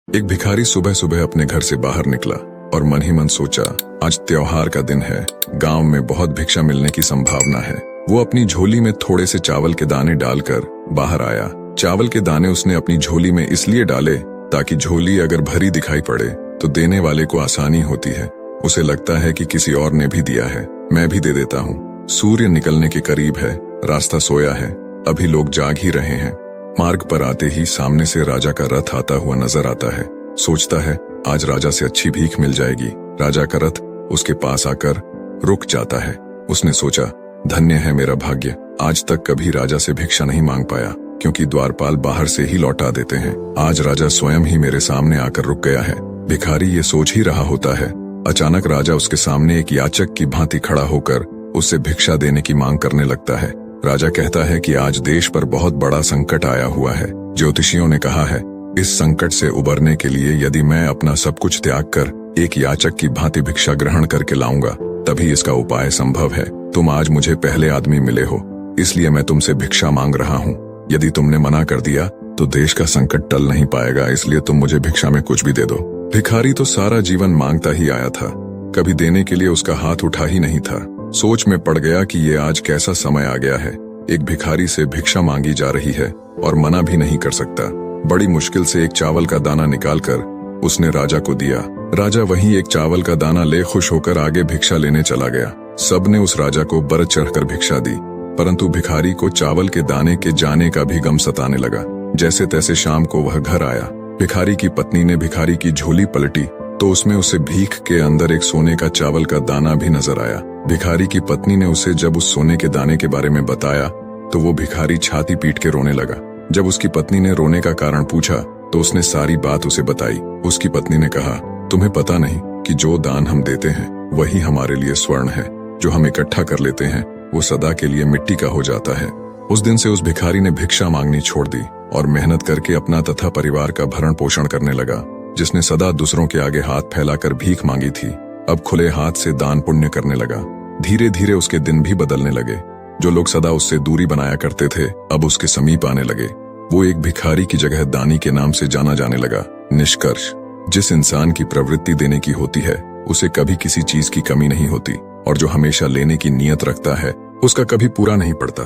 एक भिखारी सुबह सुबह अपने घर से बाहर निकला और मन ही मन सोचा, आज त्योहार का दिन है, गांव में बहुत भिक्षा मिलने की संभावना है। वो अपनी झोली में थोड़े से चावल के दाने डालकर बाहर आया। चावल के दाने उसने अपनी झोली में इसलिए डाले ताकि झोली अगर भरी दिखाई पड़े तो देने वाले को आसानी होती है। उसे लगता है कि किसी और ने भी दिया है, मैं भी दे देता हूँ। सूर्य निकलने के करीब है, रास्ता सोया है, अभी लोग जाग ही रहे हैं। मार्ग पर आते ही सामने से राजा का रथ आता हुआ नजर आता है। सोचता है आज राजा से अच्छी भीख मिल जाएगी। राजा का रथ उसके पास आकर रुक जाता है। उसने सोचा, धन्य है मेरा भाग्य, आज तक कभी राजा से भिक्षा नहीं मांग पाया, क्योंकि द्वारपाल बाहर से ही लौटा देते हैं। आज राजा स्वयं ही मेरे सामने आकर रुक गया है। भिखारी ये सोच ही रहा होता है, अचानक राजा उसके सामने एक याचक की भांति खड़ा होकर उससे भिक्षा देने की मांग करने लगता है। राजा कहता है कि आज देश पर बहुत बड़ा संकट आया हुआ है। ज्योतिषियों ने कहा है, इस संकट से उबरने के लिए यदि मैं अपना सब कुछ त्याग कर एक याचक की भांति भिक्षा ग्रहण करके लाऊंगा, तभी इसका उपाय संभव है। तुम आज मुझे पहले आदमी मिले हो, इसलिए मैं तुमसे भिक्षा मांग रहा हूँ। यदि तुमने मना कर दिया तो देश का संकट टल नहीं पाएगा, इसलिए तुम मुझे भिक्षा में कुछ भी दे दो। भिखारी तो सारा जीवन मांगता ही आया था, कभी देने के लिए उसका हाथ उठा ही नहीं था। सोच में पड़ गया कि ये आज कैसा समय आ गया है, एक भिखारी से भिक्षा मांगी जा रही है और मना भी नहीं कर सकता। बड़ी मुश्किल से एक चावल का दाना निकालकर उसने राजा को दिया। राजा वहीं एक चावल का दाना ले खुश होकर आगे भिक्षा लेने चला गया। सबने उस राजा को बढ़ चढ़कर भिक्षा दी, परंतु भिखारी को चावल के दाने के जाने का भी गम सताने लगा। जैसे तैसे शाम को वह घर आया। भिखारी की पत्नी ने भिखारी की झोली पलटी तो उसमें उसे भीख के अंदर एक सोने का चावल का दाना भी नजर आया। भिखारी की पत्नी ने उसे जब उस सोने के दाने के बारे में बताया तो वो भिखारी छाती पीट के रोने लगा। जब उसकी पत्नी ने रोने का कारण पूछा तो उसने सारी बात उसे बताई। उसकी पत्नी ने कहा, तुम्हें पता नहीं कि जो दान हम देते हैं वही हमारे लिए स्वर्ण है, जो हम इकट्ठा कर लेते हैं वो सदा के लिए मिट्टी का हो जाता है। उस दिन से उस भिखारी ने भिक्षा मांगनी छोड़ दी और मेहनत करके अपना तथा परिवार का भरण पोषण करने लगा। जिसने सदा दूसरों के आगे हाथ फैलाकर भीख मांगी थी, अब खुले हाथ से दान पुण्य करने लगा। धीरे धीरे उसके दिन भी बदलने लगे। जो लोग सदा उससे दूरी बनाया करते थे अब उसके समीप आने लगे। वो एक भिखारी की जगह दानी के नाम से जाना जाने लगा। निष्कर्ष, जिस इंसान की प्रवृत्ति देने की होती है उसे कभी किसी चीज की कमी नहीं होती, और जो हमेशा लेने की नीयत रखता है उसका कभी पूरा नहीं पड़ता।